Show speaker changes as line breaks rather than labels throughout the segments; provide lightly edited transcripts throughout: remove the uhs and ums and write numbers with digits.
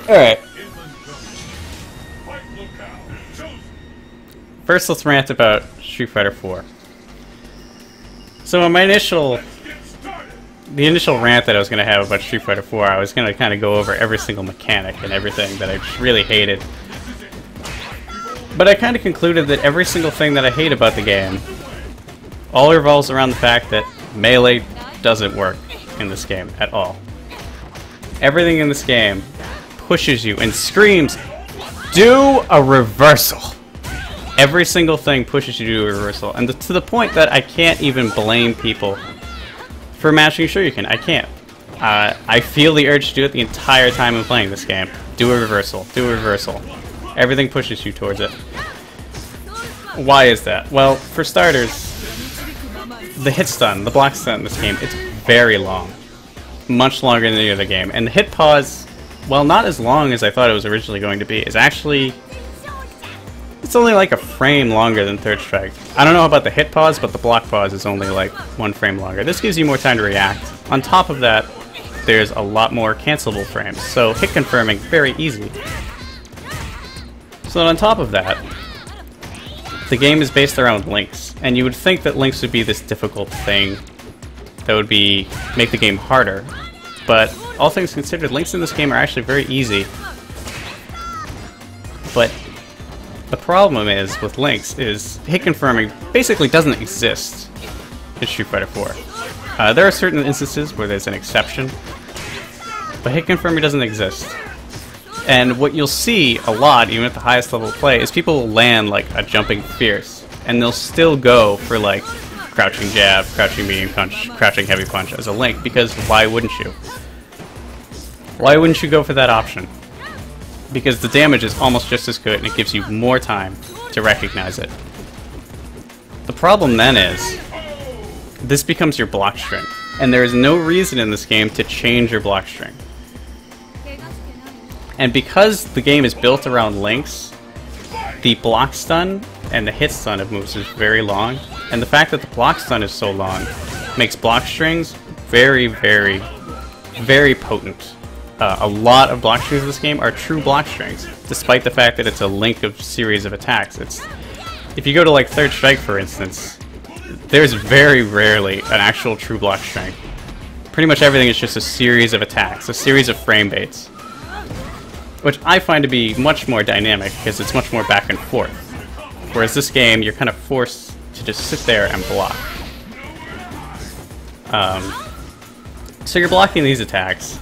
Alright. First, let's rant about Street Fighter 4. So in my initial rant that I was going to have about Street Fighter 4, I was going to kind of go over every single mechanic and everything that I really hated. But I kind of concluded that every single thing that I hate about the game all revolves around the fact that melee doesn't work in this game at all. Everything in this game pushes you and screams, do a reversal! Every single thing pushes you to do a reversal, and to the point that I can't even blame people for mashing Shoryuken. I can't. I feel the urge to do it the entire time I'm playing this game. Do a reversal. Do a reversal. Everything pushes you towards it. Why is that? Well, for starters, the hit stun, the block stun in this game, it's very long. Much longer than the other game. And the hit pause, well, not as long as I thought it was originally going to be, is actually... it's only like a frame longer than Third Strike. I don't know about the hit pause, but the block pause is only like 1 frame longer. This gives you more time to react. On top of that, there's a lot more cancelable frames, so hit confirming, very easy. So on top of that, the game is based around links, and you would think that links would be this difficult thing that would make the game harder, but all things considered, links in this game are actually very easy. But the problem is, with links, is hit confirming basically doesn't exist in Street Fighter 4. There are certain instances where there's an exception, but hit confirming doesn't exist. And what you'll see a lot, even at the highest level of play, is people will land like a jumping fierce, and they'll still go for like crouching jab, crouching medium punch, crouching heavy punch as a link, because why wouldn't you? Why wouldn't you go for that option? Because the damage is almost just as good and it gives you more time to recognize it. The problem then is, this becomes your block string, and there is no reason in this game to change your block string. And because the game is built around links, the block stun and the hit stun of moves is very long, and the fact that the block stun is so long makes block strings very, very, very potent. A lot of block strings in this game are true block strings, despite the fact that it's a link of series of attacks. If you go to like Third Strike, for instance, there's very rarely an actual true block string. Pretty much everything is just a series of attacks, a series of frame baits, which I find to be much more dynamic because it's much more back and forth. Whereas this game, you're kind of forced to just sit there and block. So you're blocking these attacks.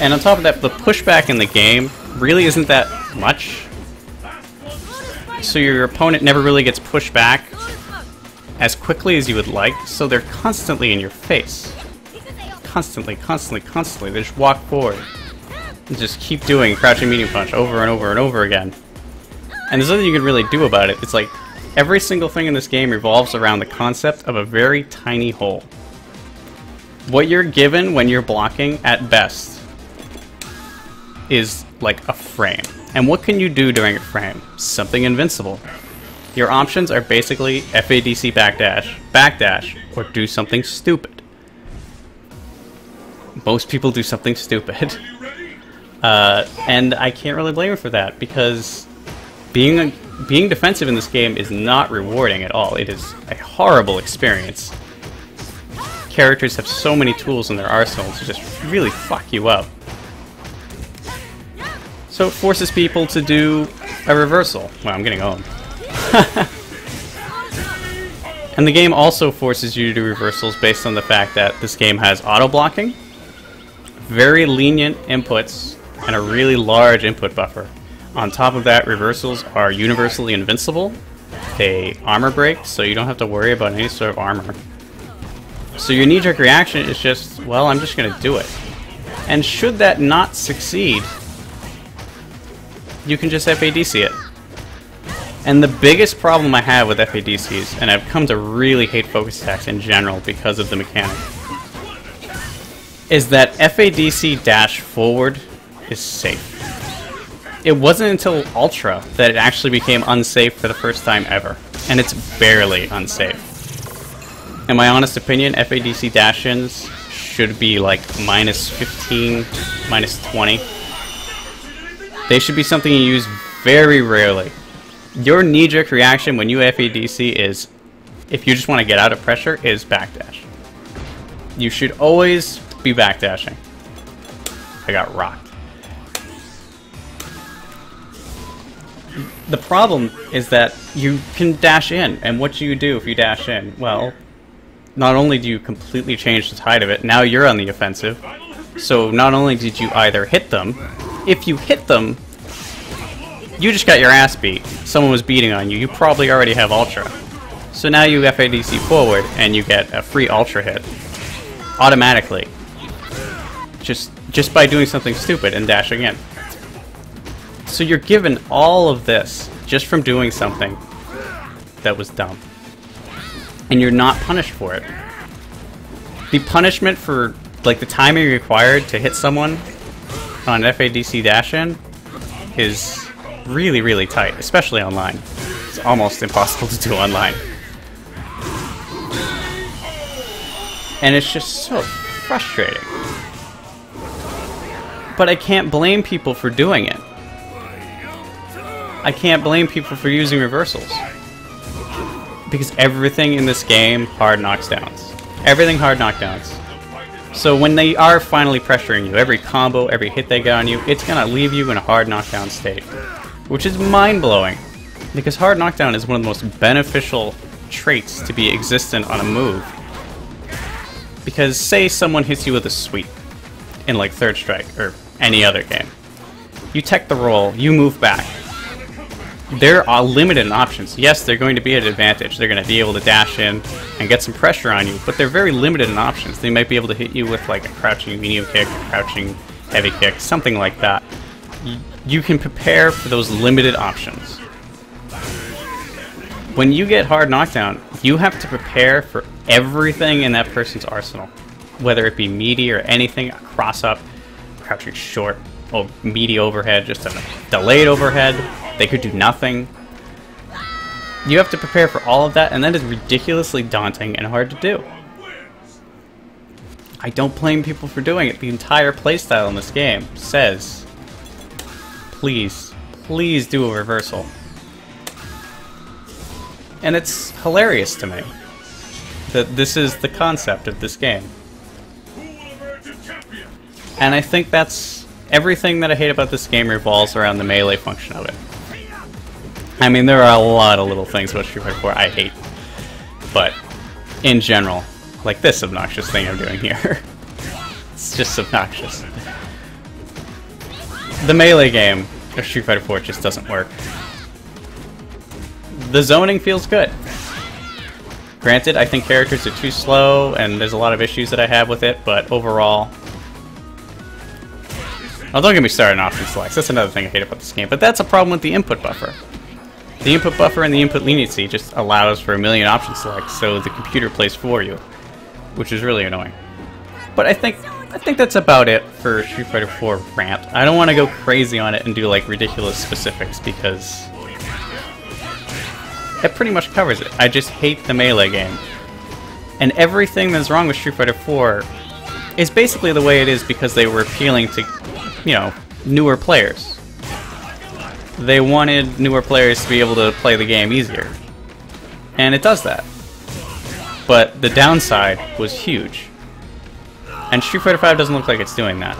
And on top of that, the pushback in the game really isn't that much. So your opponent never really gets pushed back as quickly as you would like, so they're constantly in your face. Constantly, constantly, constantly. They just walk forward and just keep doing crouching medium punch over and over and over again. And there's nothing you can really do about it. It's like every single thing in this game revolves around the concept of a very tiny hole. What you're given when you're blocking, at best, is like a frame. And what can you do during a frame? Something invincible. Your options are basically FADC backdash, or do something stupid. Most people do something stupid. And I can't really blame them for that, because being defensive in this game is not rewarding at all. It is a horrible experience. Characters have so many tools in their arsenal to just really fuck you up. So it forces people to do a reversal. Wow, I'm getting owned. And the game also forces you to do reversals based on the fact that this game has auto-blocking, very lenient inputs, and a really large input buffer. On top of that, reversals are universally invincible. They armor break, so you don't have to worry about any sort of armor. So your knee-jerk reaction is just, well, I'm just going to do it. And should that not succeed, you can just FADC it. And the biggest problem I have with FADCs, and I've come to really hate focus attacks in general because of the mechanic, is that FADC dash forward is safe. It wasn't until Ultra that it actually became unsafe for the first time ever, and it's barely unsafe. In my honest opinion, FADC dash-ins should be like -15, -20. They should be something you use very rarely. Your knee-jerk reaction when you FADC is, if you just want to get out of pressure, is backdash. You should always be backdashing. I got rocked. The problem is that you can dash in, and what do you do if you dash in? Well, not only do you completely change the tide of it, now you're on the offensive. So not only did you either hit them, if you hit them, you just got your ass beat. Someone was beating on you. You probably already have Ultra. So now you FADC forward, and you get a free Ultra hit. Automatically. Just by doing something stupid and dashing in. So you're given all of this just from doing something that was dumb. And you're not punished for it. The punishment for, like, the timing required to hit someone on an FADC dash-in is really, really tight, especially online. It's almost impossible to do online. And it's just so frustrating. But I can't blame people for doing it. I can't blame people for using reversals. Because everything in this game hard knocks downs. Everything hard knockdowns. So when they are finally pressuring you, every combo, every hit they get on you, it's gonna leave you in a hard knockdown state. Which is mind-blowing. Because hard knockdown is one of the most beneficial traits to be existent on a move. Because say someone hits you with a sweep in like Third Strike or any other game. You tech the roll, you move back. There are limited options. Yes, they're going to be at an advantage. They're going to be able to dash in and get some pressure on you, but they're very limited in options. They might be able to hit you with like a crouching medium kick, a crouching heavy kick, something like that. You can prepare for those limited options. When you get hard knockdown, you have to prepare for everything in that person's arsenal. Whether it be meaty or anything, a cross-up, crouching short, or meaty overhead, just a delayed overhead. They could do nothing. You have to prepare for all of that, and that is ridiculously daunting and hard to do. I don't blame people for doing it. The entire playstyle in this game says, please, please do a reversal. And it's hilarious to me that this is the concept of this game. And I think that's everything that I hate about this game revolves around the melee function of it. I mean, there are a lot of little things about Street Fighter 4 I hate, but in general, like this obnoxious thing I'm doing here, it's just obnoxious. The melee game of Street Fighter 4 just doesn't work. The zoning feels good. Granted, I think characters are too slow, and there's a lot of issues that I have with it, but overall... Oh, don't get me started on option selects. That's another thing I hate about this game, but that's a problem with the input buffer. The input buffer and the input leniency just allows for a million option selects, so the computer plays for you, which is really annoying. But I think that's about it for Street Fighter 4 Rant. I don't want to go crazy on it and do like ridiculous specifics because it pretty much covers it. I just hate the melee game. And everything that's wrong with Street Fighter 4 is basically the way it is because they were appealing to, you know, newer players. They wanted newer players to be able to play the game easier. And it does that. But the downside was huge. And Street Fighter 5 doesn't look like it's doing that.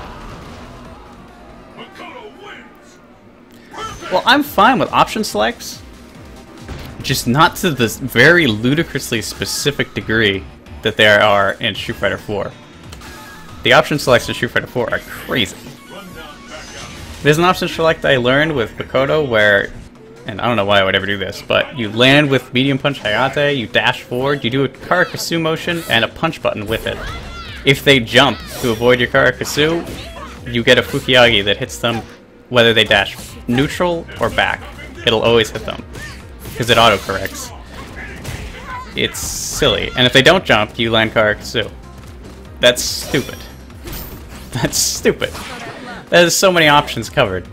Well, I'm fine with option selects. Just not to this very ludicrously specific degree that there are in Street Fighter 4. The option selects in Street Fighter 4 are crazy. There's an option select I learned with Makoto where, and I don't know why I would ever do this, but you land with medium punch Hayate, you dash forward, you do a Karakasu motion, and a punch button with it. If they jump to avoid your Karakasu, you get a Fukiage that hits them whether they dash neutral or back. It'll always hit them, because it auto-corrects. It's silly. And if they don't jump, you land Karakasu. That's stupid. That's stupid. There's so many options covered.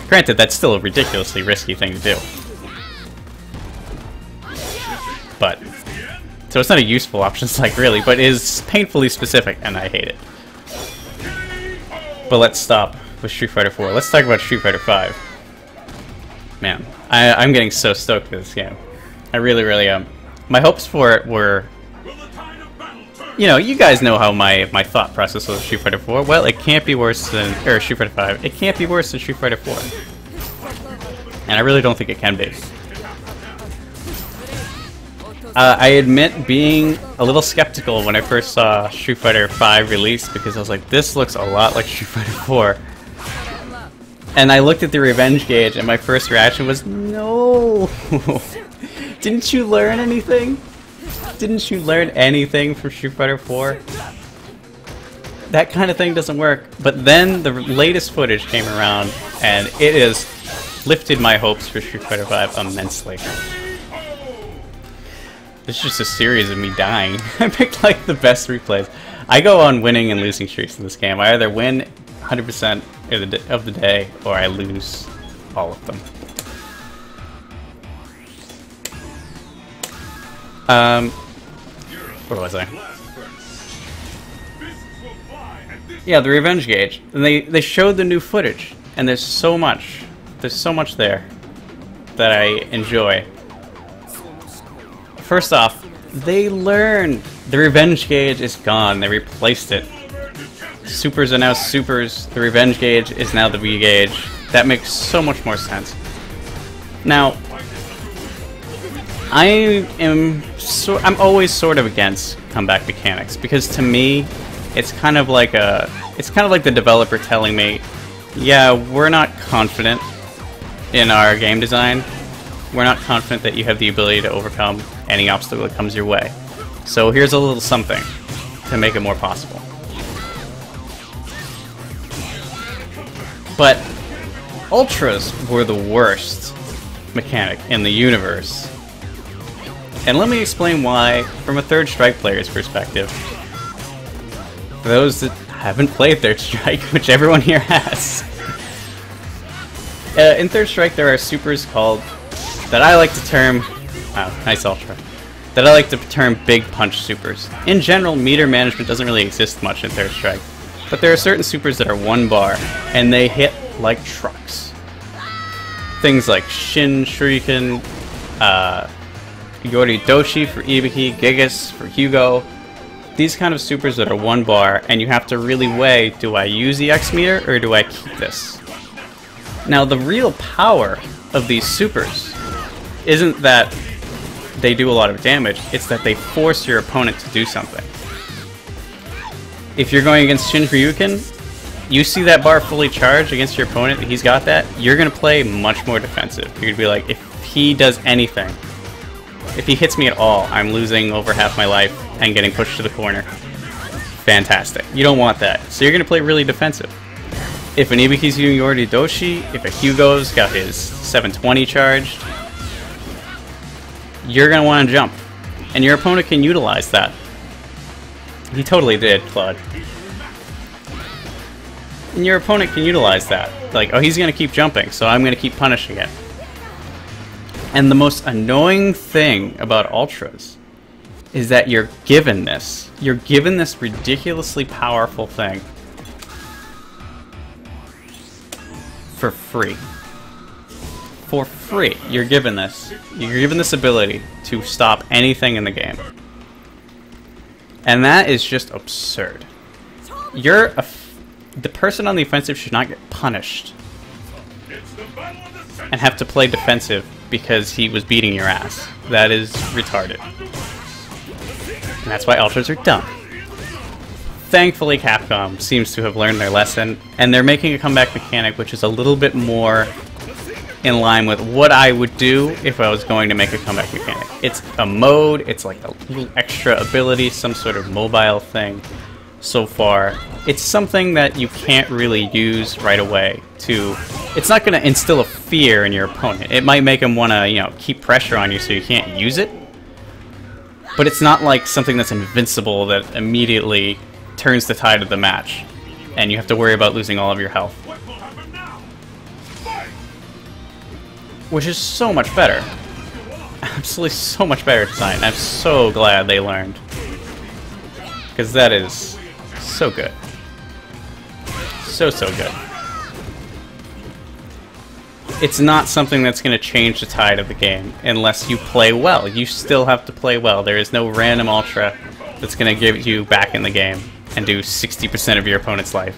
Granted, that's still a ridiculously risky thing to do. But, so it's not a useful option select really, but it is painfully specific, and I hate it. But let's stop with Street Fighter 4. Let's talk about Street Fighter 5. Man, I'm getting so stoked for this game. I really, really am. My hopes for it were... You know, you guys know how my thought process was with Street Fighter 4. Well, it can't be worse than... Or Street Fighter 5. It can't be worse than Street Fighter 4. And I really don't think it can be. I admit being a little skeptical when I first saw Street Fighter 5 released, because I was like, this looks a lot like Street Fighter 4. And I looked at the revenge gauge, and my first reaction was, no! Didn't you learn anything? Didn't you learn anything from Street Fighter 4? That kind of thing doesn't work. But then the latest footage came around, and it has lifted my hopes for Street Fighter 5 immensely. It's just a series of me dying. I picked like the best replays. I go on winning and losing streaks in this game. I either win 100% of the day, or I lose all of them. Where was I? Yeah, the revenge gauge. And they showed the new footage, and there's so much there that I enjoy. First off, they learned the revenge gauge is gone. They replaced it. Supers are now supers. The revenge gauge is now the V gauge. That makes so much more sense. Now, I'm always sort of against comeback mechanics, because to me, it's kind of like the developer telling me, yeah, we're not confident in our game design. We're not confident that you have the ability to overcome any obstacle that comes your way. So here's a little something to make it more possible. But Ultras were the worst mechanic in the universe. And let me explain why from a Third Strike player's perspective. For those that haven't played Third Strike, which everyone here has. In Third Strike there are supers called, that I like to term, oh, nice Ultra, that I like to term big punch supers. In general, meter management doesn't really exist much in Third Strike, but there are certain supers that are one bar, and they hit like trucks. Things like Shin Shuriken, Yori Doshi for Ibiki, Gigas for Hugo. These kind of supers that are one bar, and you have to really weigh, do I use the X meter or do I keep this? Now the real power of these supers isn't that they do a lot of damage, it's that they force your opponent to do something. If you're going against Shin Ryuken, you see that bar fully charged against your opponent, he's got that, you're going to play much more defensive. You're going to be like, if he does anything, if he hits me at all, I'm losing over half my life and getting pushed to the corner. Fantastic. You don't want that. So you're going to play really defensive. If an Ibiki's using Yori Doshi, if a Hugo's got his 720 charged, you're going to want to jump. And your opponent can utilize that. He totally did, Claude. And your opponent can utilize that. Like, oh, he's going to keep jumping, so I'm going to keep punishing it. And the most annoying thing about Ultras is that you're given this. You're given this ridiculously powerful thing for free. For free, you're given this. You're given this ability to stop anything in the game. And that is just absurd. The person on the offensive should not get punished and have to play defensive because he was beating your ass. That is retarded. And that's why Ultras are dumb. Thankfully, Capcom seems to have learned their lesson, and they're making a comeback mechanic which is a little bit more in line with what I would do if I was going to make a comeback mechanic. It's a mode, it's like a little extra ability, some sort of mobile thing. So far, it's something that you can't really use right away to... It's not going to instill a fear in your opponent. It might make him want to, you know, keep pressure on you so you can't use it. But it's not like something that's invincible that immediately turns the tide of the match. And you have to worry about losing all of your health. Which is so much better. Absolutely so much better design. I'm so glad they learned. Because that is so good. So good. it's not something that's going to change the tide of the game unless you play well. You still have to play well. There is no random ultra that's going to give you back in the game and do 60% of your opponent's life.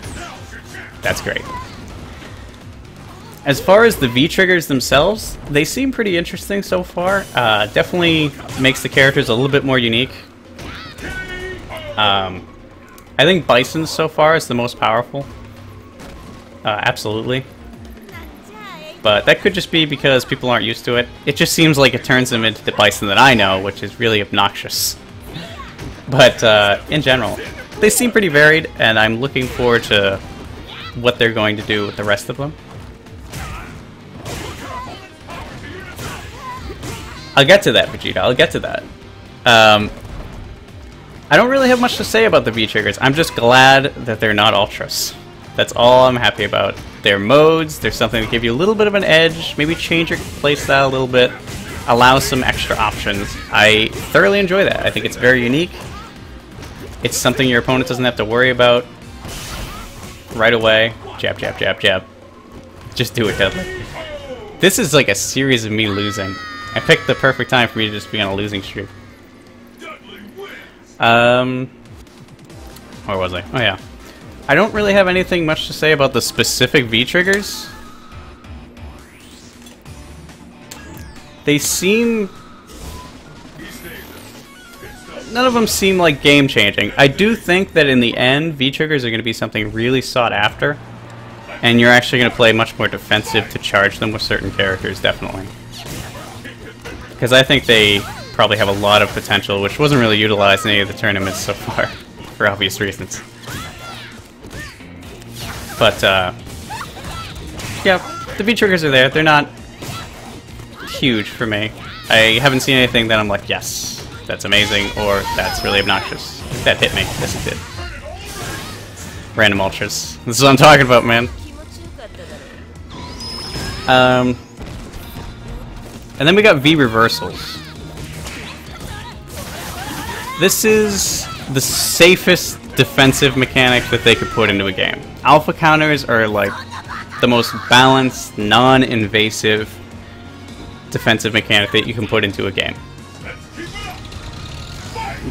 That's great. As far as the V-triggers themselves, they seem pretty interesting so far. Definitely makes the characters a little bit more unique. I think Bison's so far is the most powerful. Absolutely. But that could just be because people aren't used to it. It just seems like it turns them into the Bison that I know, which is really obnoxious. But in general, they seem pretty varied, and I'm looking forward to what they're going to do with the rest of them. I'll get to that, Vegeta. I'll get to that. I don't really have much to say about the V-triggers. I'm just glad that they're not Ultras. That's all I'm happy about. They're modes, there's something to give you a little bit of an edge, maybe change your playstyle a little bit, allow some extra options. I thoroughly enjoy that. I think it's very unique. It's something your opponent doesn't have to worry about right away. Jab, jab, jab, jab. Just do it, Dudley. This is like a series of me losing. I picked the perfect time for me to just be on a losing streak. Where was I? Oh yeah. I don't really have anything much to say about the specific V-triggers. They seem... None of them seem like game-changing. I do think that in the end, V-triggers are going to be something really sought after. And you're actually going to play much more defensive to charge them with certain characters, definitely. Because I think they probably have a lot of potential, which wasn't really utilized in any of the tournaments so far, for obvious reasons. But, yeah, the V-triggers are there. They're not huge for me. I haven't seen anything that I'm like, yes, that's amazing, or that's really obnoxious. That hit me. Yes, it did. Random ultras. This is what I'm talking about, man. And then we got V-reversals. This is the safest defensive mechanic that they could put into a game. Alpha counters are like the most balanced, non-invasive defensive mechanic that you can put into a game.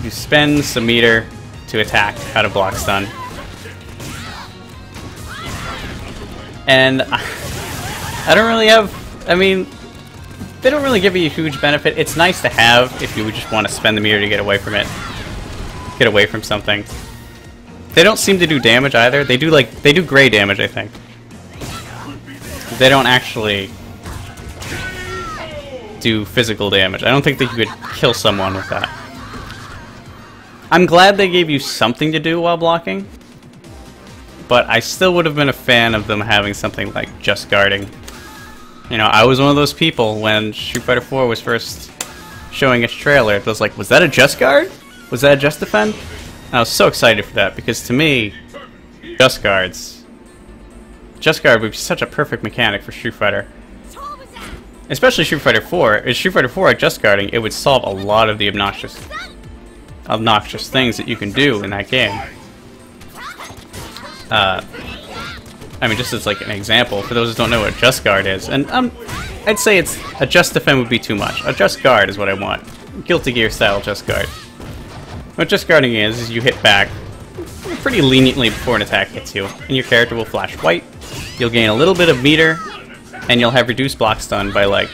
You spend some meter to attack out of block stun. And I don't really have, I mean, they don't really give you a huge benefit. It's nice to have if you just want to spend the meter to get away from it. Get away from something. They don't seem to do damage either. They do gray damage, I think. They don't actually do physical damage. I don't think that you could kill someone with that. I'm glad they gave you something to do while blocking, but I still would have been a fan of them having something like just guarding. You know, I was one of those people when Street Fighter 4 was first showing its trailer. It was like, was that a just guard? Was that a just defend? And I was so excited for that, because to me, just guard would be such a perfect mechanic for Street Fighter. Especially Street Fighter 4. If Street Fighter 4 at just guarding, it would solve a lot of the obnoxious things that you can do in that game. I mean, just as like an example, for those who don't know what just guard is, and I'd say it's a just defend would be too much. A just guard is what I want. Guilty Gear style just guard. What just guarding is you hit back pretty leniently before an attack hits you, and your character will flash white. You'll gain a little bit of meter, and you'll have reduced block stun by like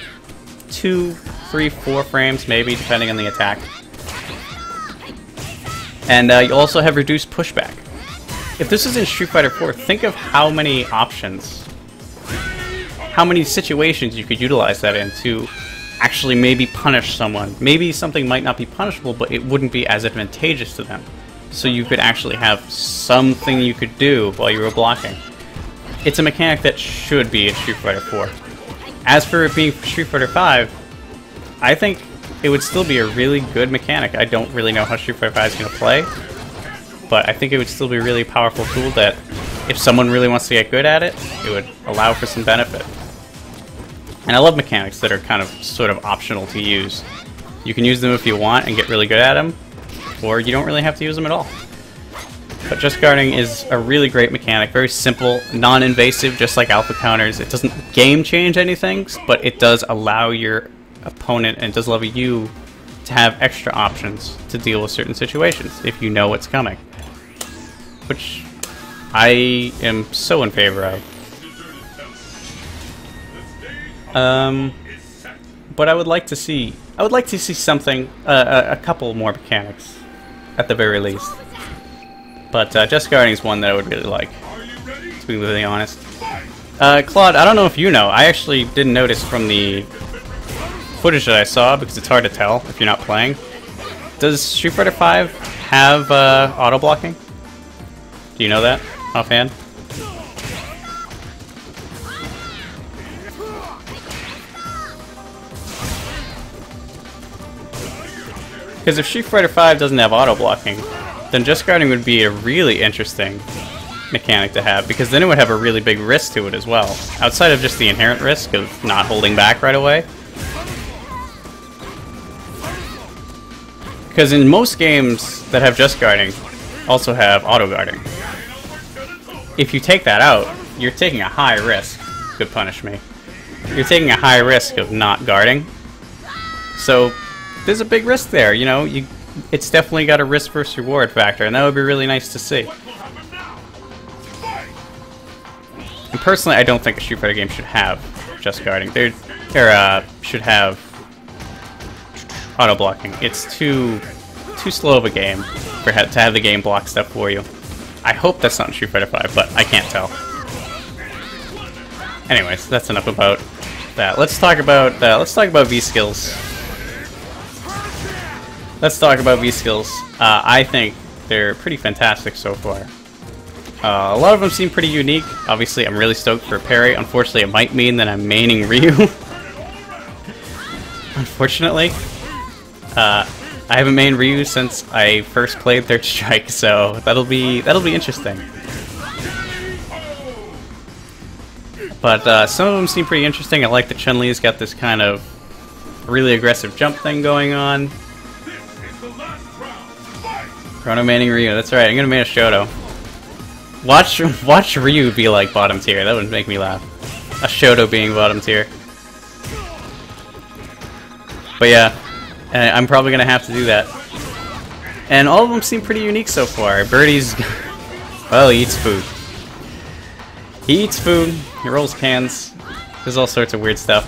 2, 3, 4 frames maybe, depending on the attack. And you'll also have reduced pushback. If this is in Street Fighter 4, think of how many options, how many situations you could utilize that in to actually maybe punish someone. Maybe something might not be punishable, but it wouldn't be as advantageous to them. So you could actually have something you could do while you were blocking. It's a mechanic that should be in Street Fighter 4. As for it being for Street Fighter 5, I think it would still be a really good mechanic. I don't really know how Street Fighter 5 is going to play, but I think it would still be a really powerful tool that, if someone really wants to get good at it, it would allow for some benefit. And I love mechanics that are kind of sort of optional to use. You can use them if you want and get really good at them, or you don't really have to use them at all. But just guarding is a really great mechanic, very simple, non-invasive, just like alpha counters. It doesn't game change anything, but it does allow your opponent, and it does allow you to have extra options to deal with certain situations if you know what's coming. Which I am so in favor of. But I would like to see something, a couple more mechanics, at the very least. But just guarding is one that I would really like, to be really honest. Claude, I don't know if you know, I actually didn't notice from the footage that I saw, because it's hard to tell if you're not playing. Does Street Fighter V have auto blocking? Do you know that offhand? Because if Street Fighter V doesn't have auto blocking, then just guarding would be a really interesting mechanic to have, because then it would have a really big risk to it as well, outside of just the inherent risk of not holding back right away. Because in most games that have just guarding, also have auto guarding. If you take that out, you're taking a high risk. Good punish me. You're taking a high risk of not guarding. So there's a big risk there, you know. It's definitely got a risk versus reward factor, and that would be really nice to see. And personally, I don't think a Street Fighter game should have just guarding. Should have auto blocking. It's too slow of a game to have the game block stuff for you. I hope that's not in Street Fighter V, but I can't tell. Anyways, that's enough about that. Let's talk about V skills. Let's talk about V skills. I think they're pretty fantastic so far. A lot of them seem pretty unique. Obviously, I'm really stoked for Parry. Unfortunately, it might mean that I'm maining Ryu. Unfortunately. I haven't mained Ryu since I first played Third Strike, so that'll be interesting. But some of them seem pretty interesting. I like that Chun-Li's got this kind of really aggressive jump thing going on. Chrono manning Ryu, that's right, I'm gonna main a Shoto. Watch Ryu be like bottom tier, that would make me laugh. A Shoto being bottom tier. But yeah, I'm probably gonna have to do that. And all of them seem pretty unique so far. Birdie's, well, he eats food. He eats food, he rolls cans, there's all sorts of weird stuff.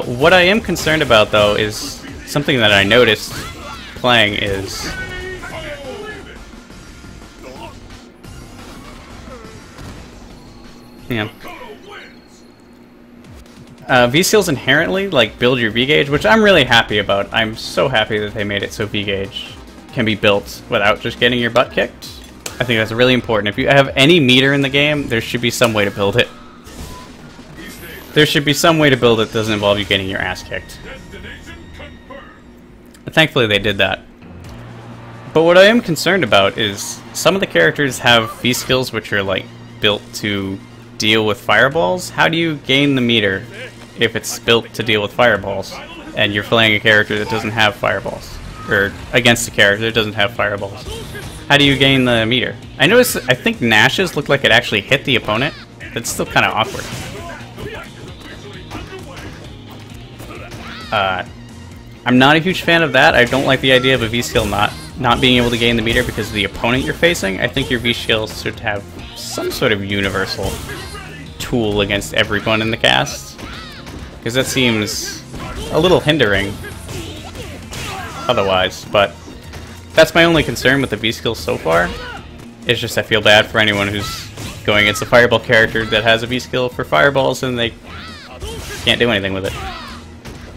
What I am concerned about though is something that I noticed playing is V skills inherently like build your V gauge, which I'm really happy about. I'm so happy that they made it so V gauge can be built without just getting your butt kicked. I think that's really important. If you have any meter in the game, there should be some way to build it. There should be some way to build it that doesn't involve you getting your ass kicked. And thankfully they did that. But what I am concerned about is some of the characters have V skills which are like built to deal with fireballs. How do you gain the meter if it's built to deal with fireballs and you're playing a character that doesn't have fireballs, or against a character that doesn't have fireballs? How do you gain the meter? I noticed, I think Nash's looked like it actually hit the opponent. That's still kind of awkward. I'm not a huge fan of that. I don't like the idea of a V skill not being able to gain the meter because of the opponent you're facing. I think your V skills should have some sort of universal tool against everyone in the cast, because that seems a little hindering otherwise. But that's my only concern with the V skills so far. It's just I feel bad for anyone who's going against a fireball character that has a V skill for fireballs and they can't do anything with it.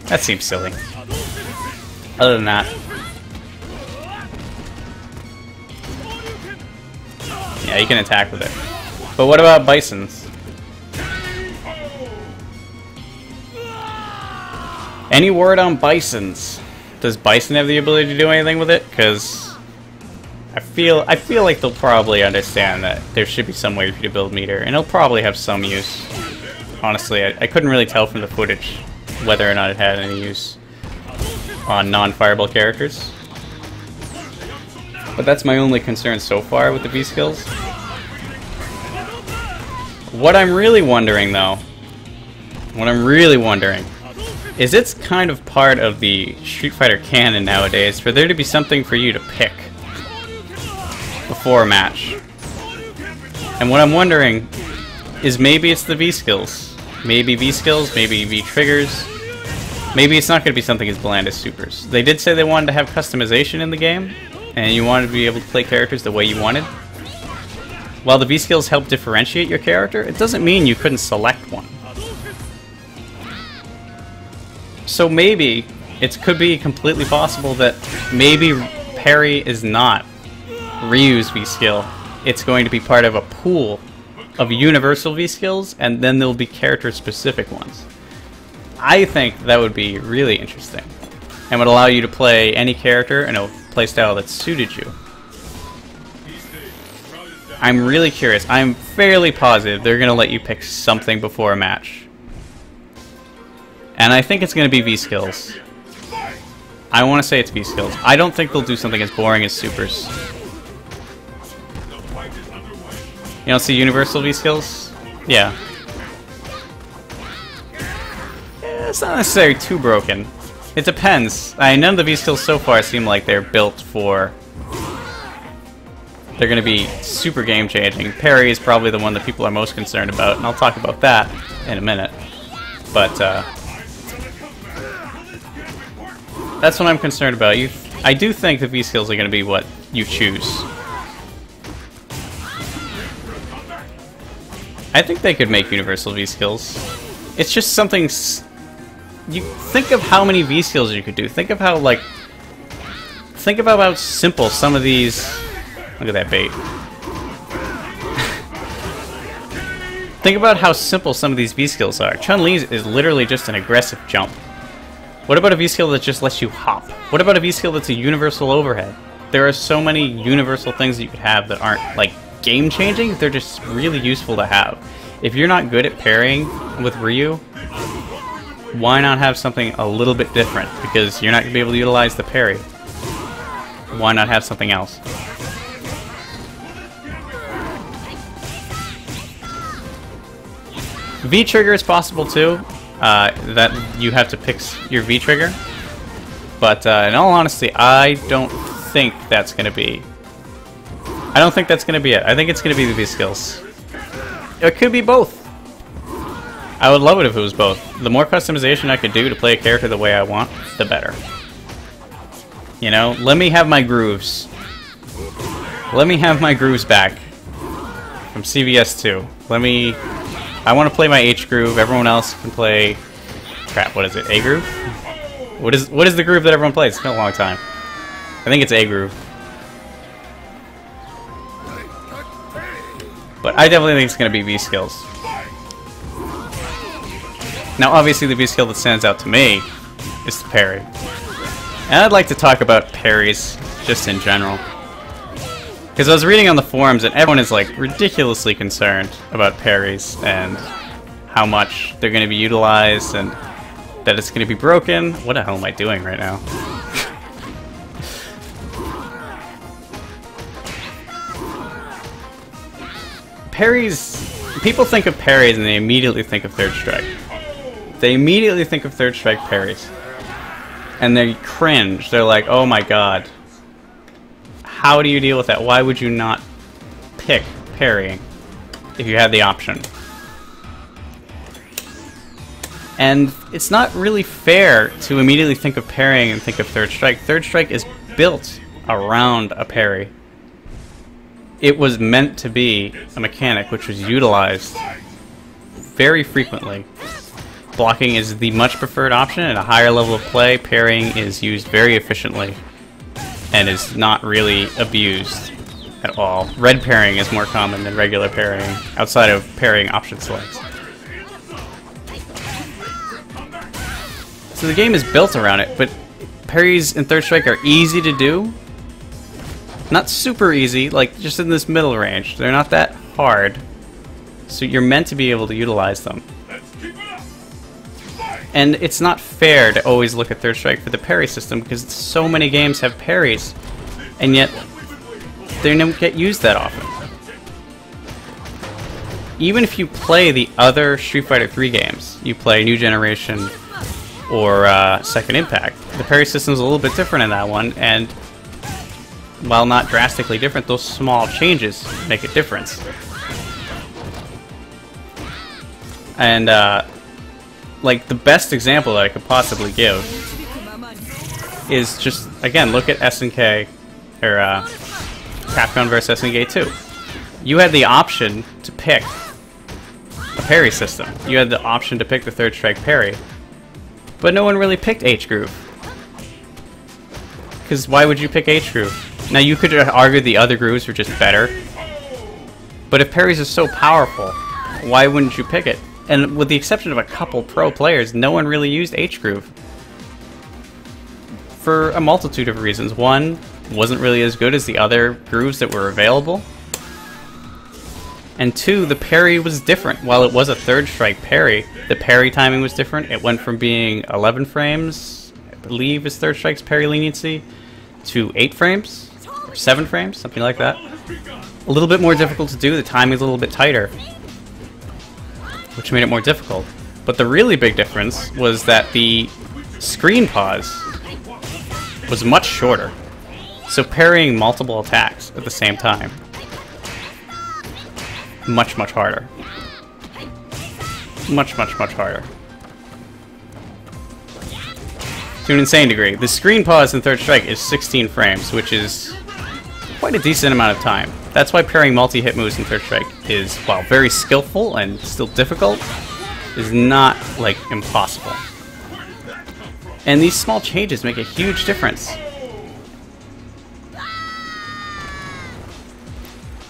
That seems silly. Other than that, yeah, you can attack with it. But what about Bisons? Any word on Bisons? Does Bison have the ability to do anything with it? Because I feel like they'll probably understand that there should be some way for you to build meter, and it'll probably have some use. Honestly, I couldn't really tell from the footage whether or not it had any use on non-fireball characters. But that's my only concern so far with the V-skills. What I'm really wondering, though, is it's kind of part of the Street Fighter canon nowadays for there to be something for you to pick before a match. And what I'm wondering is maybe it's the V-skills. Maybe V-skills, maybe V-triggers. Maybe it's not going to be something as bland as supers. They did say they wanted to have customization in the game, and you wanted to be able to play characters the way you wanted. While the V-skills help differentiate your character, it doesn't mean you couldn't select one. So maybe it could be completely possible that maybe Parry is not Ryu's V-skill. It's going to be part of a pool of universal V-skills, and then there'll be character-specific ones. I think that would be really interesting, and would allow you to play any character in a playstyle that suited you. I'm really curious. I'm fairly positive they're going to let you pick something before a match. And I think it's going to be V-skills. I want to say it's V-skills. I don't think they'll do something as boring as supers. You don't see universal V-skills? Yeah. It's not necessarily too broken. It depends. None of the V-skills so far seem like they're built for... They're going to be super game-changing. Parry is probably the one that people are most concerned about, and I'll talk about that in a minute. But, that's what I'm concerned about. I do think the V-skills are going to be what you choose. I think they could make universal V-skills. It's just something... You think of how many V-skills you could do. Think of how, like... Think about how simple some of these... Look at that bait. Think about how simple some of these V-skills are. Chun-Li's is literally just an aggressive jump. What about a V-skill that just lets you hop? What about a V-skill that's a universal overhead? There are so many universal things that you could have that aren't, like, game-changing. They're just really useful to have. If you're not good at parrying with Ryu, why not have something a little bit different? Because you're not going to be able to utilize the parry. Why not have something else? V-trigger is possible too. That you have to pick your V-trigger. But in all honesty, I don't think that's going to be... I don't think that's going to be it. I think it's going to be the V-skills. It could be both. I would love it if it was both. The more customization I could do to play a character the way I want, the better. You know, let me have my grooves. Let me have my grooves back from CVS 2. I want to play my H groove. Everyone else can play... Crap, what is it? A groove? What is the groove that everyone plays? It's been a long time. I think it's A groove. But I definitely think it's going to be V-skills. Now, obviously, the V-skill that stands out to me is the parry. And I'd like to talk about parries just in general. Because I was reading on the forums and everyone is like ridiculously concerned about parries and how much they're going to be utilized and that it's going to be broken. What the hell am I doing right now? Parries... People think of parries and they immediately think of third strike. They immediately think of third strike parries. And they cringe. They're like, oh my god. How do you deal with that? Why would you not pick parrying if you had the option? And it's not really fair to immediately think of parrying and think of third strike. Third strike is built around a parry. It was meant to be a mechanic which was utilized very frequently. Blocking is the much preferred option. At a higher level of play, parrying is used very efficiently and is not really abused at all. Red parrying is more common than regular parrying, outside of parrying option selects. So the game is built around it, but parries in third strike are easy to do. Not super easy, like just in this middle range. They're not that hard, so you're meant to be able to utilize them. And it's not fair to always look at third strike for the parry system because so many games have parries, and yet they don't get used that often. Even if you play the other Street Fighter 3 games, you play New Generation or Second Impact, the parry system is a little bit different in that one, and while not drastically different, those small changes make a difference. And like the best example that I could possibly give is just, again, look at SNK, or Capcom vs SNK 2. You had the option to pick a parry system. You had the option to pick the third strike parry, but no one really picked H-Groove. Because why would you pick H-Groove? Now you could argue the other grooves were just better, but if parries are so powerful, why wouldn't you pick it? And with the exception of a couple pro players, no one really used H-Groove. For a multitude of reasons. One, it wasn't really as good as the other grooves that were available. And two, the parry was different. While it was a third strike parry, the parry timing was different. It went from being 11 frames, I believe is third strike's parry leniency, to 8 frames, or 7 frames, something like that. A little bit more difficult to do, the timing is a little bit tighter, which made it more difficult. But the really big difference was that the screen pause was much shorter. So parrying multiple attacks at the same time, much harder. Much harder. To an insane degree. The screen pause in third strike is 16 frames, which is quite a decent amount of time. That's why parrying multi-hit moves in third strike is, while very skillful and still difficult, is not, like, impossible. And these small changes make a huge difference.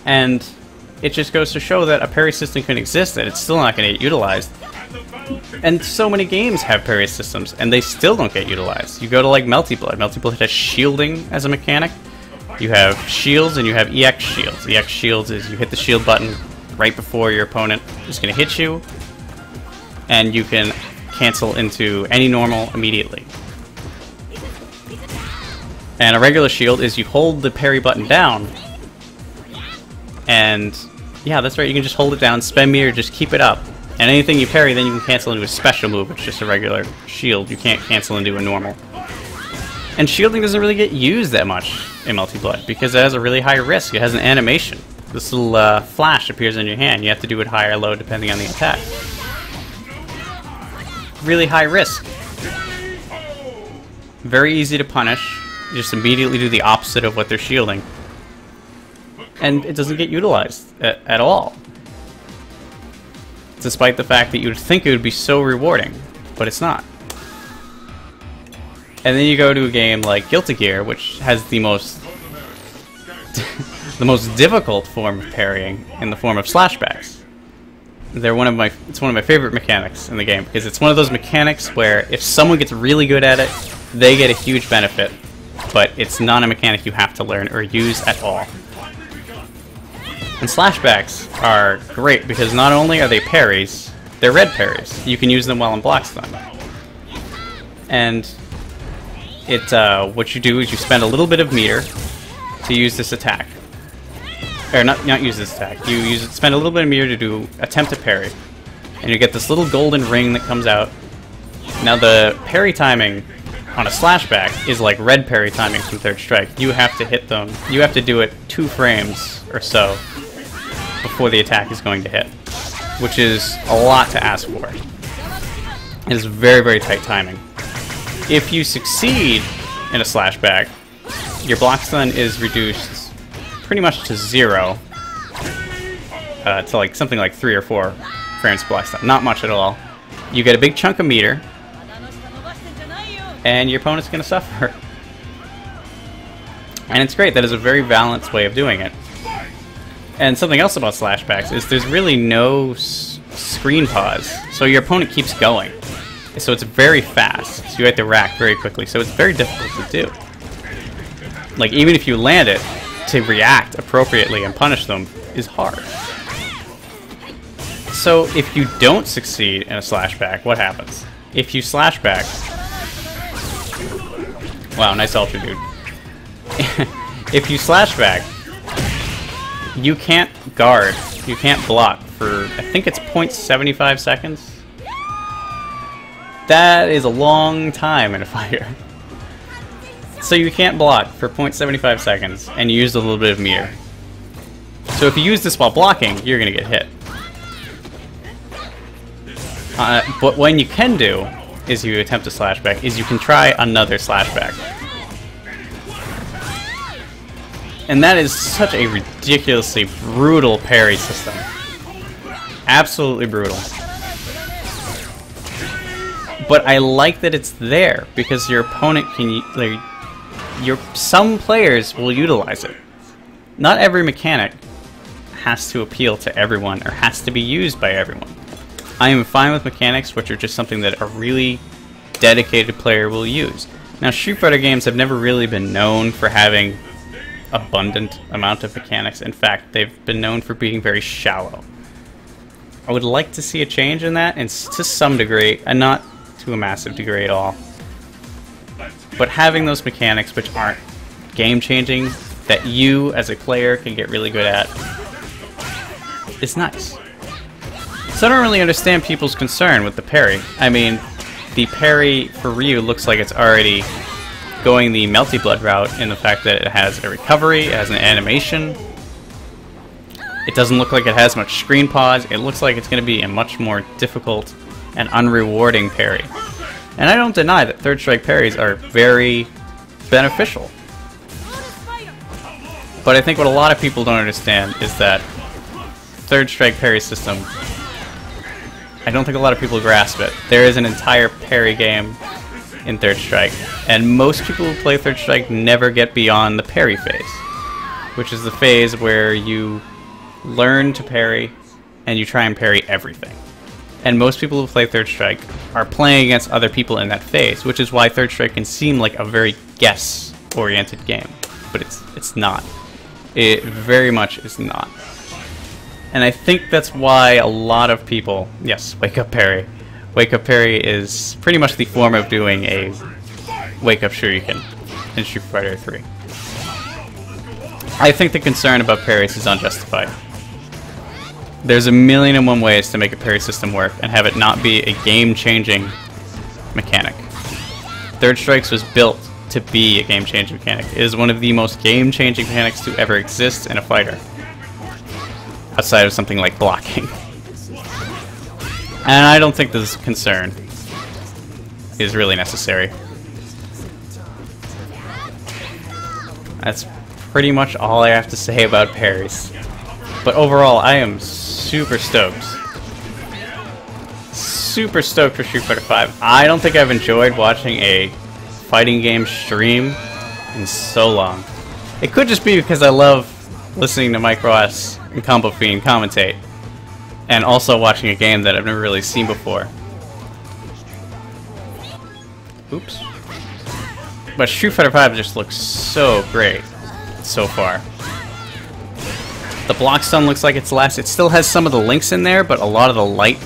And it just goes to show that a parry system can exist, and it's still not going to get utilized. And so many games have parry systems, and they still don't get utilized. You go to, like, Melty Blood. Melty Blood has shielding as a mechanic. You have shields, and you have EX shields. EX shields is you hit the shield button right before your opponent is going to hit you, and you can cancel into any normal immediately. And a regular shield is you hold the parry button down, and yeah, that's right, you can just hold it down, spam meter, just keep it up. And anything you parry, then you can cancel into a special move, which is just a regular shield. You can't cancel into a normal. And shielding doesn't really get used that much in Melty Blood, because it has a really high risk. It has an animation. This little flash appears in your hand. You have to do it high or low depending on the attack. Really high risk. Very easy to punish. You just immediately do the opposite of what they're shielding. And it doesn't get utilized at all. Despite the fact that you would think it would be so rewarding, but it's not. And then you go to a game like Guilty Gear, which has the most the most difficult form of parrying in the form of slashbacks. It's one of my favorite mechanics in the game, because it's one of those mechanics where if someone gets really good at it, they get a huge benefit, but it's not a mechanic you have to learn or use at all. And slashbacks are great because not only are they parries, they're red parries. You can use them while in block stun. And what you do is you spend a little bit of meter to use this attack. Or not use this attack. You spend a little bit of meter to attempt a parry. And you get this little golden ring that comes out. Now the parry timing on a slashback is like red parry timing from third strike. You have to hit them. You have to do it 2 frames or so before the attack is going to hit, which is a lot to ask for. It is very tight timing. If you succeed in a slashback, your block stun is reduced pretty much to 0, to like something like 3 or 4 frames block stun. Not much at all. You get a big chunk of meter, and your opponent's going to suffer. And it's great. That is a very balanced way of doing it. And something else about slashbacks is there's really no screen pause, so your opponent keeps going. So it's very fast, so you have to rack very quickly, so it's very difficult to do. Like, even if you land it, to react appropriately and punish them is hard. So if you don't succeed in a slashback, what happens? If you slashback... Wow, nice ultra, dude. If you slashback, you can't guard, you can't block for, I think it's 0.75 seconds. That is a long time in a fighter. So you can't block for 0.75 seconds, and you use a little bit of meter. So if you use this while blocking, you're gonna get hit. But when you can do, is you attempt a slashback, is you can try another slashback. And that is such a ridiculously brutal parry system. Absolutely brutal. But I like that it's there, because your opponent can, like, some players will utilize it. Not every mechanic has to appeal to everyone, or has to be used by everyone. I am fine with mechanics which are just something that a really dedicated player will use. Now, Street Fighter games have never really been known for having abundant amount of mechanics. In fact, they've been known for being very shallow. I would like to see a change in that, and to some degree, and not to a massive degree at all. But having those mechanics which aren't game-changing, that you as a player can get really good at, is nice. So I don't really understand people's concern with the parry. I mean, the parry for Ryu looks like it's already going the Melty Blood route in the fact that it has a recovery, it has an animation. It doesn't look like it has much screen pause. It looks like it's going to be a much more difficult and unrewarding parry. And I don't deny that third strike parries are very beneficial. But I think what a lot of people don't understand is that third strike parry system, I don't think a lot of people grasp it. There is an entire parry game in third strike, and most people who play third strike never get beyond the parry phase, which is the phase where you learn to parry and you try and parry everything. And most people who play third strike are playing against other people in that phase, which is why third strike can seem like a very guess-oriented game, but it's not. It very much is not. And I think that's why a lot of people, yes, wake up parry. Wake up parry is pretty much the form of doing a wake up shuriken in Street Fighter 3. I think the concern about parries is unjustified. There's a million and one ways to make a parry system work and have it not be a game-changing mechanic. Third Strikes was built to be a game-changing mechanic. It is one of the most game-changing mechanics to ever exist in a fighter, outside of something like blocking. And I don't think this concern is really necessary. That's pretty much all I have to say about parries. But overall, I am super stoked. Super stoked for Street Fighter V. I don't think I've enjoyed watching a fighting game stream in so long. It could just be because I love listening to Mike Ross and Combo Fiend commentate, and also watching a game that I've never really seen before. Oops. But Street Fighter V just looks so great so far. The block stun looks like it's last. It still has some of the links in there, but a lot of the light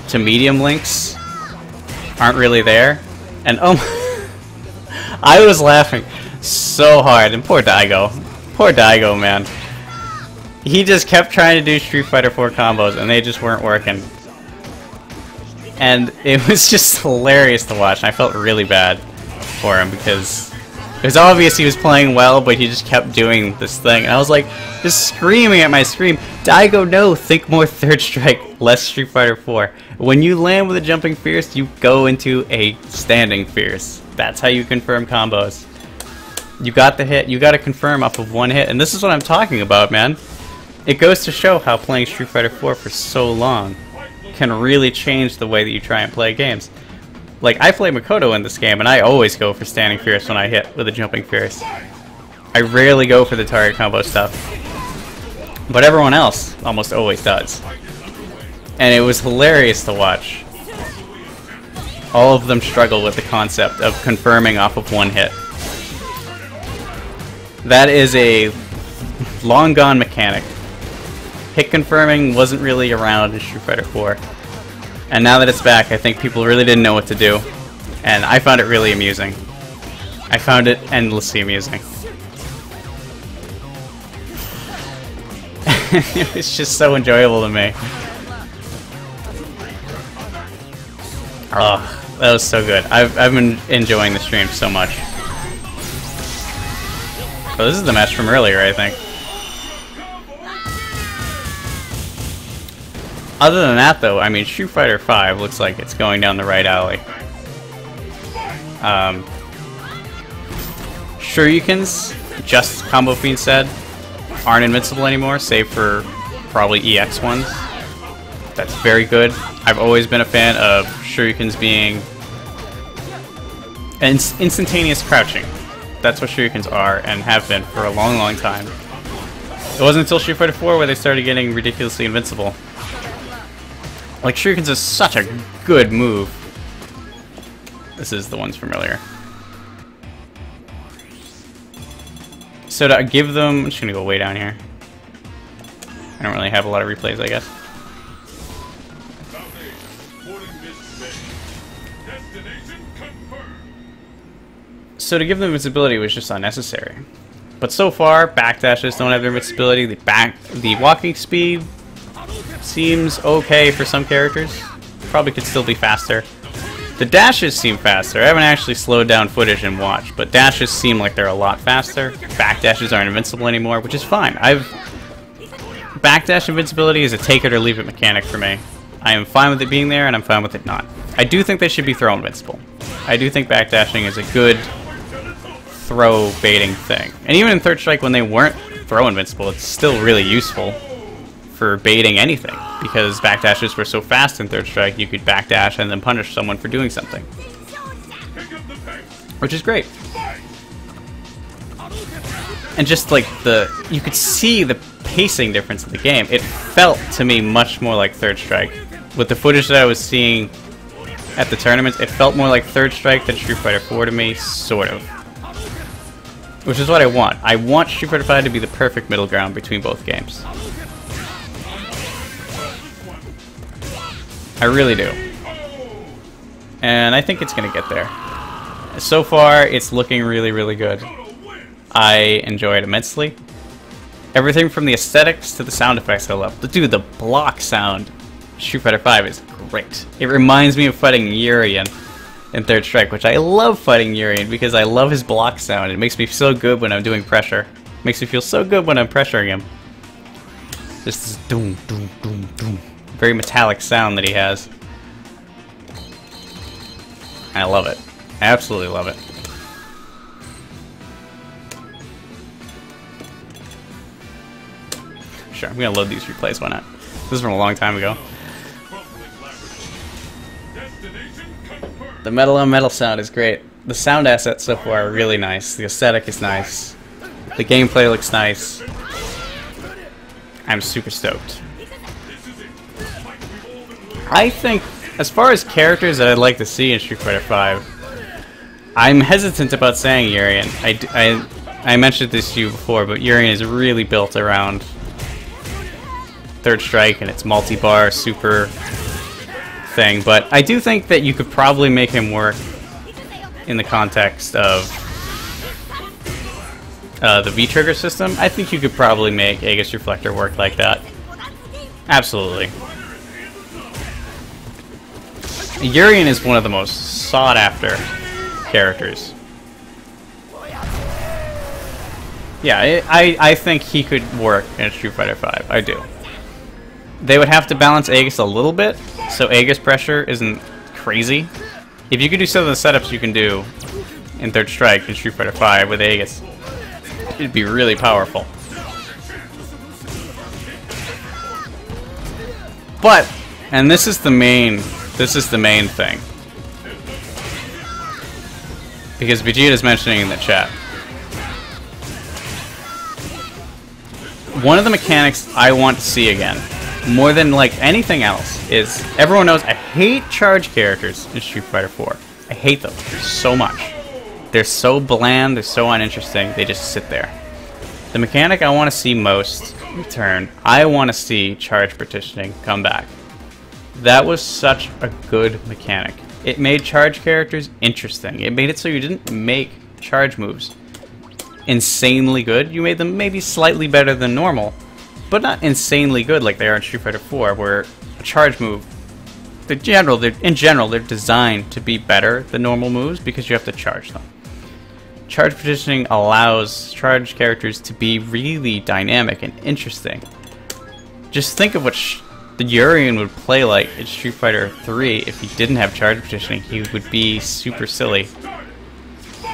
to medium links aren't really there. And oh my, I was laughing so hard. And poor Daigo. Poor Daigo, man. He just kept trying to do Street Fighter 4 combos, and they just weren't working. And it was just hilarious to watch, and I felt really bad for him because it was obvious he was playing well, but he just kept doing this thing. And I was like, just screaming at my screen, Daigo, no, think more Third Strike, less Street Fighter 4. When you land with a jumping fierce, you go into a standing fierce. That's how you confirm combos. You got the hit, you got to confirm off of one hit, and this is what I'm talking about, man. It goes to show how playing Street Fighter 4 for so long can really change the way that you try and play games. Like, I play Makoto in this game, and I always go for standing fierce when I hit with a jumping fierce. I rarely go for the target combo stuff. But everyone else almost always does. And it was hilarious to watch. All of them struggle with the concept of confirming off of one hit. That is a long gone mechanic. Hit confirming wasn't really around in Street Fighter 4. And now that it's back, I think people really didn't know what to do. And I found it really amusing. I found it endlessly amusing. It was just so enjoyable to me. Oh, that was so good. I've been enjoying the stream so much. Oh, this is the match from earlier, I think. Other than that, though, I mean, Street Fighter V looks like it's going down the right alley. Shurikens, just combo being said, aren't invincible anymore, save for probably EX ones. That's very good. I've always been a fan of Shurikens being instantaneous crouching. That's what Shurikens are and have been for a long, long time. It wasn't until Street Fighter 4 where they started getting ridiculously invincible. Like, Shurikens is such a good move. This is the ones from earlier. So to give them... I'm just gonna go way down here. I don't really have a lot of replays, I guess. So to give them invincibility was just unnecessary. But so far, backdashes don't have their invincibility. The walking speed seems okay for some characters. Probably could still be faster. The dashes seem faster. I haven't actually slowed down footage and watched, but dashes seem like they're a lot faster. Backdashes aren't invincible anymore, which is fine. Backdash invincibility is a take it or leave it mechanic for me. I am fine with it being there, and I'm fine with it not. I do think they should be throw invincible. I do think backdashing is a good throw baiting thing. And even in Third Strike, when they weren't throw invincible, it's still really useful for baiting anything, because backdashes were so fast in Third Strike, you could backdash and then punish someone for doing something, which is great. And just like you could see the pacing difference in the game. It felt to me much more like Third Strike. With the footage that I was seeing at the tournaments, it felt more like Third Strike than Street Fighter 4 to me, sort of. Which is what I want. I want Street Fighter 5 to be the perfect middle ground between both games. I really do. And I think it's going to get there. So far, it's looking really, really good. I enjoy it immensely. Everything from the aesthetics to the sound effects I love. Dude, the block sound Street Fighter 5 is great. It reminds me of fighting Urien in Third Strike, which I love fighting Urien because I love his block sound. It makes me feel so good when I'm doing pressure. It makes me feel so good when I'm pressuring him. Just this doom, doom, doom, doom. Very metallic sound that he has. I love it. I absolutely love it. Sure, I'm gonna load these replays, why not? This is from a long time ago. The metal on metal sound is great. The sound assets so far are really nice. The aesthetic is nice. The gameplay looks nice. I'm super stoked. I think, as far as characters that I'd like to see in Street Fighter V, I'm hesitant about saying Urien. I mentioned this to you before, but Urien is really built around Third Strike and its multi-bar super thing, but I do think that you could probably make him work in the context of the V-trigger system. I think you could probably make Aegis Reflector work like that. Absolutely. Urien is one of the most sought-after characters. Yeah, I think he could work in Street Fighter V. I do. They would have to balance Aegis a little bit, so Aegis pressure isn't crazy. If you could do some of the setups you can do in Third Strike in Street Fighter V with Aegis, it'd be really powerful. But, and this is the main thing, because Vegeta's mentioning in the chat. One of the mechanics I want to see again, more than like anything else, is everyone knows I hate charge characters in Street Fighter 4. I hate them so much. They're so bland, they're so uninteresting, they just sit there. The mechanic I want to see most return, I want to see charge partitioning come back. That was such a good mechanic. It made charge characters interesting. It made it so you didn't make charge moves insanely good. You made them maybe slightly better than normal, but not insanely good like they are in Street Fighter 4, where a charge move, in general, they're designed to be better than normal moves because you have to charge them. Charge partitioning allows charge characters to be really dynamic and interesting. Just think of what the Urien would play like in Street Fighter 3 if he didn't have charge partitioning. He would be super silly.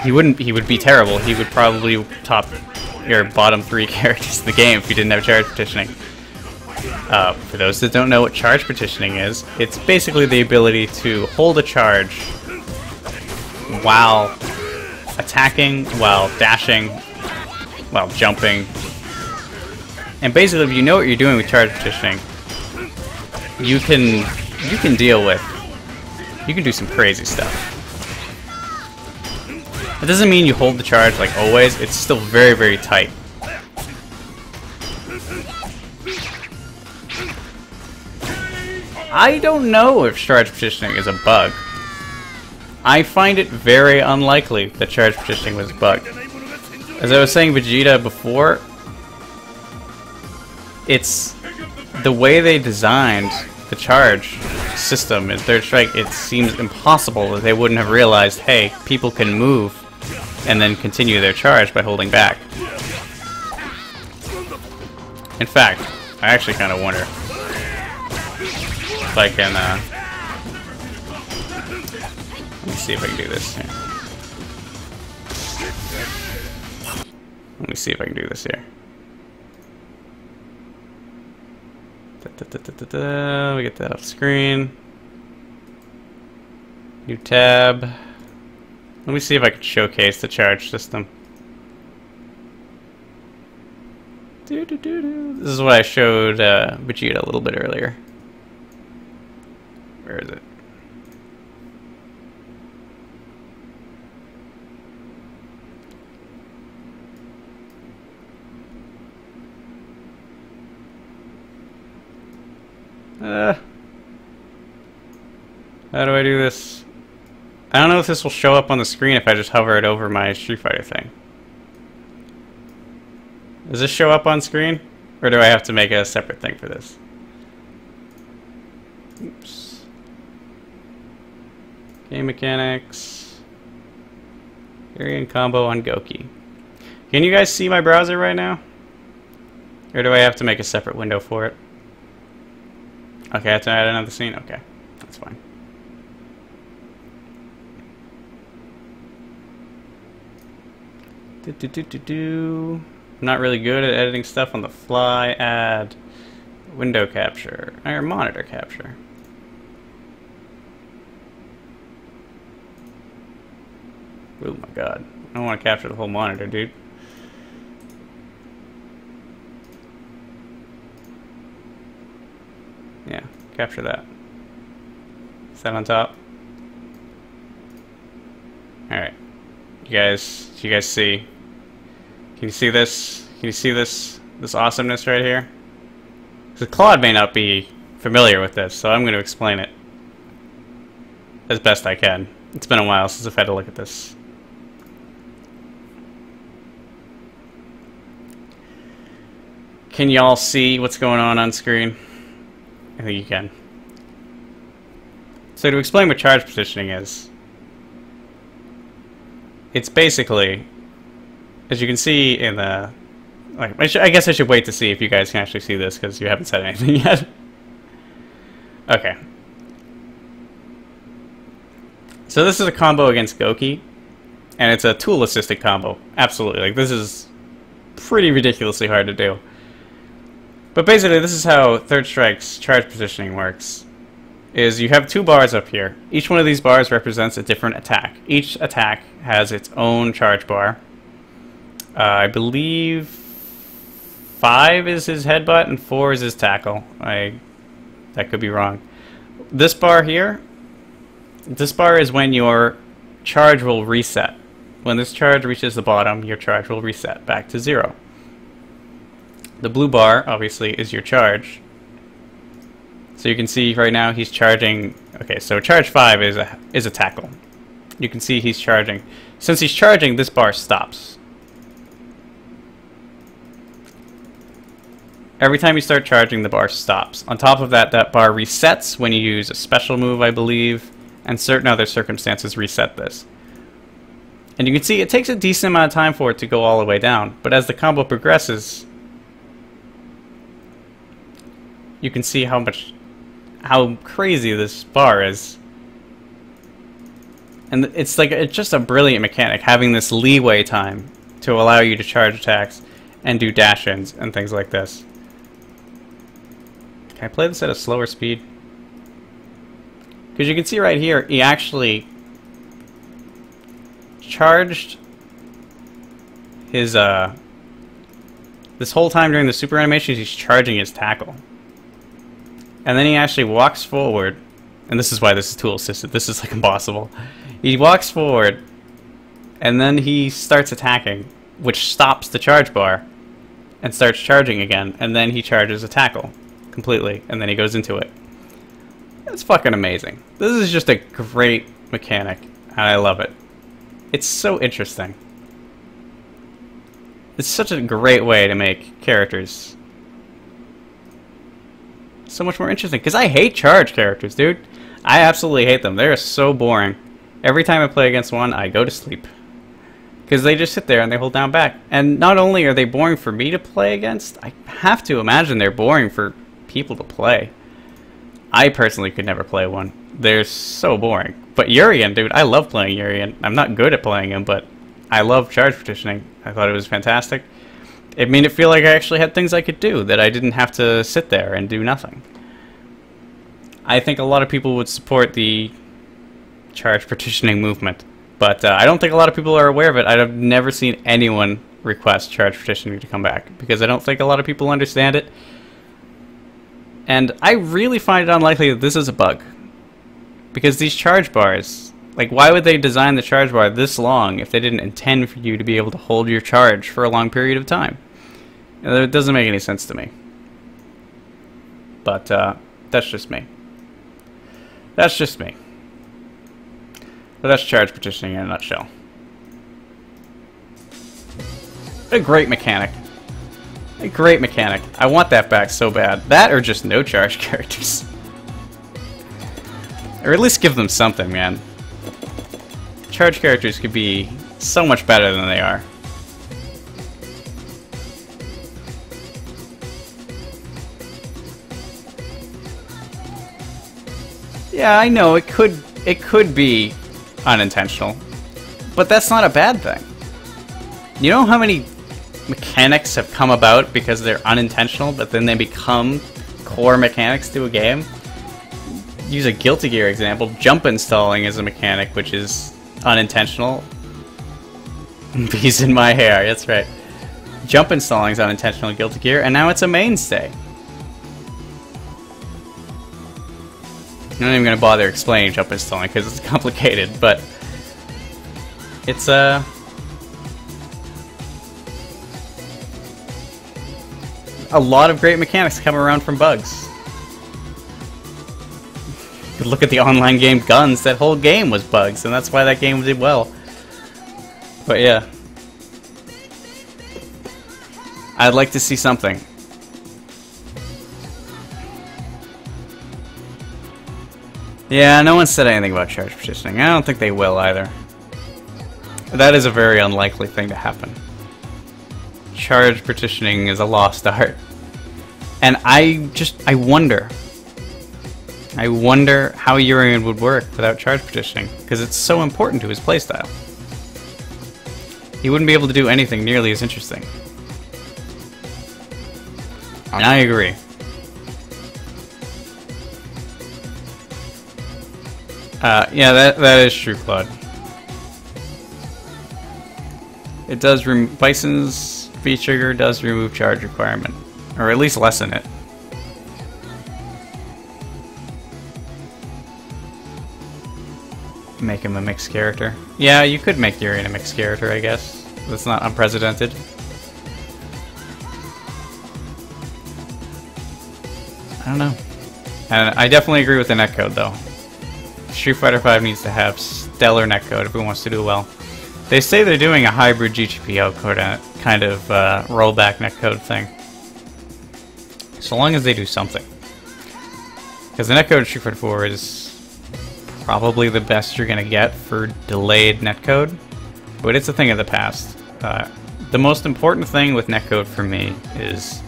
He would be terrible. He would probably top your bottom 3 characters in the game if he didn't have charge partitioning. For those that don't know what charge partitioning is, it's basically the ability to hold a charge while attacking, while dashing, while jumping. And basically, if you know what you're doing with charge partitioning, you can do some crazy stuff. It doesn't mean you hold the charge like always, it's still very, very tight. I don't know if charge partitioning is a bug. I find it very unlikely that charge partitioning was a bug. As I was saying Vegeta before, it's the way they designed the charge system in Third Strike. It seems impossible that they wouldn't have realized, hey, people can move and then continue their charge by holding back. In fact, I actually kind of wonder if I can, let me see if I can do this here. Let me see if I can do this here. We get that off screen. New tab. Let me see if I can showcase the charge system. This is what I showed Vegeta a little bit earlier. Where is it? How do I do this? I don't know if this will show up on the screen if I just hover it over my Street Fighter thing. Does this show up on screen? Or do I have to make a separate thing for this? Oops. Game mechanics. Urien combo on Goki. Can you guys see my browser right now? Or do I have to make a separate window for it? Okay, I have to add another scene? Okay, that's fine. I'm not really good at editing stuff on the fly. Add window capture, or monitor capture. Oh my god. I don't want to capture the whole monitor, dude. Yeah, capture that. Is that on top? Alright. You guys see? Can you see this? Can you see this awesomeness right here? Because Claude may not be familiar with this, so I'm going to explain it as best I can. It's been a while since I've had to look at this. Can y'all see what's going on screen? I think you can. So to explain what charge partitioning is, it's basically, as you can see in the, like, I guess I should wait to see if you guys can actually see this because you haven't said anything yet. Okay. So this is a combo against Goki, and it's a tool-assisted combo. Absolutely. Like, this is pretty ridiculously hard to do. But basically, this is how Third Strike's charge partitioning works. Is you have 2 bars up here. Each one of these bars represents a different attack. Each attack has its own charge bar. I believe 5 is his headbutt and 4 is his tackle. That could be wrong. This bar here, this bar is when your charge will reset. When this charge reaches the bottom, your charge will reset back to 0. The blue bar, obviously, is your charge. So you can see right now he's charging. Okay, so charge 5 is a tackle. You can see he's charging. Since he's charging, this bar stops. Every time you start charging, the bar stops. On top of that, that bar resets when you use a special move, I believe, and certain other circumstances reset this. And you can see it takes a decent amount of time for it to go all the way down, but as the combo progresses, you can see how crazy this bar is. And it's just a brilliant mechanic, having this leeway time to allow you to charge attacks and do dash-ins and things like this. Can I play this at a slower speed? Because you can see right here, he actually charged his, this whole time during the super animations, he's charging his tackle. And then he actually walks forward, and this is why this is tool assisted, this is like impossible. He walks forward, and then he starts attacking, which stops the charge bar, and starts charging again, and then he charges a tackle completely, and then he goes into it. It's fucking amazing. This is just a great mechanic, and I love it. It's so interesting. It's such a great way to make characters so much more interesting, because I hate charge characters, dude. I absolutely hate them. They're so boring. Every time I play against one, I go to sleep. Because they just sit there and they hold down back. And not only are they boring for me to play against, I have to imagine they're boring for people to play. I personally could never play one. They're so boring. But Urien, dude, I love playing Urien. I'm not good at playing him, but I love charge partitioning. I thought it was fantastic. It made it feel like I actually had things I could do, that I didn't have to sit there and do nothing. I think a lot of people would support the charge partitioning movement, but I don't think a lot of people are aware of it. I've never seen anyone request charge partitioning to come back, because I don't think a lot of people understand it. And I really find it unlikely that this is a bug. Because these charge bars, like, why would they design the charge bar this long if they didn't intend for you to be able to hold your charge for a long period of time? It doesn't make any sense to me. But that's just me. That's just me. But that's charge partitioning in a nutshell. A great mechanic. A great mechanic. I want that back so bad. That or just no charge characters. Or at least give them something, man. Charge characters could be so much better than they are. Yeah, I know it could be unintentional, but that's not a bad thing. You know how many mechanics have come about because they're unintentional, but then they become core mechanics to a game? Use a Guilty Gear example. Jump installing is a mechanic which is unintentional. Bees in my hair, that's right. Jump installing is unintentional in Guilty Gear, and now it's a mainstay. I'm not even going to bother explaining jump installing because it's complicated, but it's a lot of great mechanics come around from bugs. You could look at the online game Guns, that whole game was bugs, and that's why that game did well. But yeah. I'd like to see something. Yeah, no one said anything about charge partitioning. I don't think they will either. That is a very unlikely thing to happen. Charge partitioning is a lost art. And I wonder how Urien would work without charge partitioning, because it's so important to his playstyle. He wouldn't be able to do anything nearly as interesting. And I agree. Yeah, that is true, Claude. It does Bison's V-Trigger does remove charge requirement, or at least lessen it. Make him a mixed character. Yeah, you could make Urien a mixed character, I guess. That's not unprecedented. I don't know. And I definitely agree with the netcode, though. Street Fighter V needs to have stellar netcode if it wants to do well. They say they're doing a hybrid GGPO kind of rollback netcode thing. So long as they do something. Because the netcode in Street Fighter 4 is probably the best you're going to get for delayed netcode, but it's a thing of the past. The most important thing with netcode for me is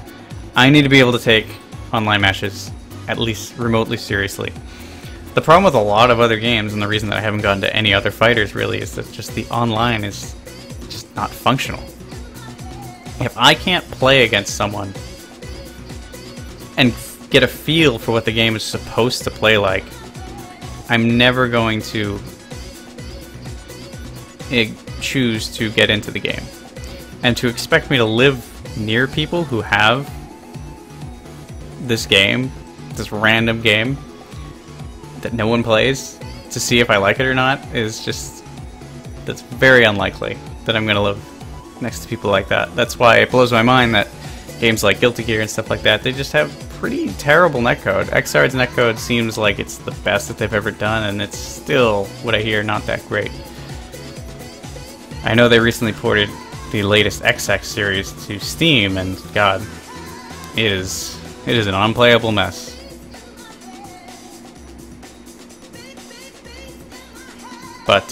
I need to be able to take online matches at least remotely seriously. The problem with a lot of other games, and the reason that I haven't gone to any other fighters really, is that just the online is just not functional. If I can't play against someone and get a feel for what the game is supposed to play like, I'm never going to choose to get into the game. And to expect me to live near people who have this game, this random game that no one plays, to see if I like it or not, is just, that's very unlikely that I'm going to live next to people like that. That's why it blows my mind that games like Guilty Gear and stuff like that, they just have pretty terrible netcode. Xr's netcode seems like it's the best that they've ever done, and it's still, what I hear, not that great. I know they recently ported the latest XX series to Steam, and God, it is an unplayable mess. But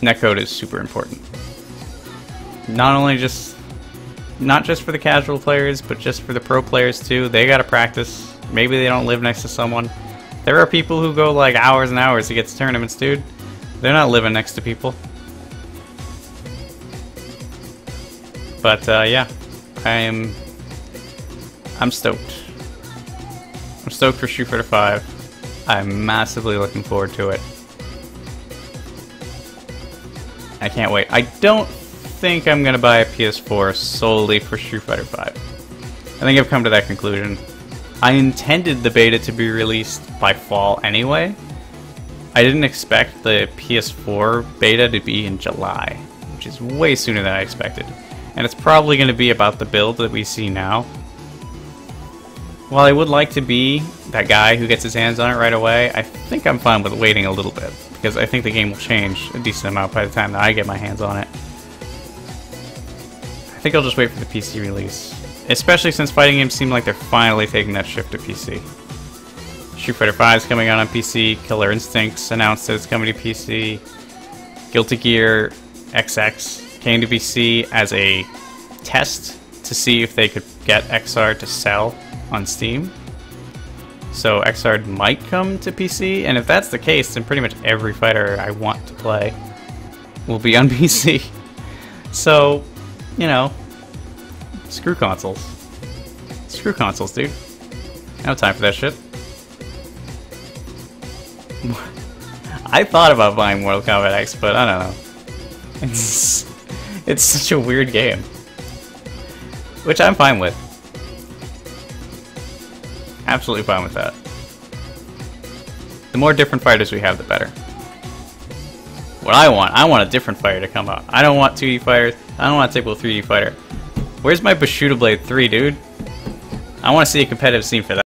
netcode is super important. Not just for the casual players, but just for the pro players too. They gotta practice. Maybe they don't live next to someone. There are people who go like hours and hours to get to tournaments, dude. They're not living next to people. But yeah, I'm stoked. I'm stoked for Street Fighter 5. I'm massively looking forward to it. I can't wait. I don't think I'm gonna buy a PS4 solely for Street Fighter 5. I think I've come to that conclusion. I intended the beta to be released by fall anyway. I didn't expect the PS4 beta to be in July, which is way sooner than I expected. And it's probably going to be about the build that we see now. While I would like to be that guy who gets his hands on it right away, I think I'm fine with waiting a little bit, because I think the game will change a decent amount by the time that I get my hands on it. I think I'll just wait for the PC release, especially since fighting games seem like they're finally taking that shift to PC. Street Fighter 5 is coming out on PC, Killer Instinct's announced that it's coming to PC, Guilty Gear XX came to PC as a test to see if they could get XR to sell on Steam. So XR might come to PC, and if that's the case, then pretty much every fighter I want to play will be on PC. So, you know, screw consoles. Screw consoles, dude. No time for that shit. I thought about buying Mortal Kombat X, but I don't know. It's such a weird game. Which I'm fine with. Absolutely fine with that. The more different fighters we have, the better. What I want a different fighter to come out. I don't want 2D fighters. I don't want a typical 3D fighter. Where's my Bushido Blade 3, dude? I want to see a competitive scene for that.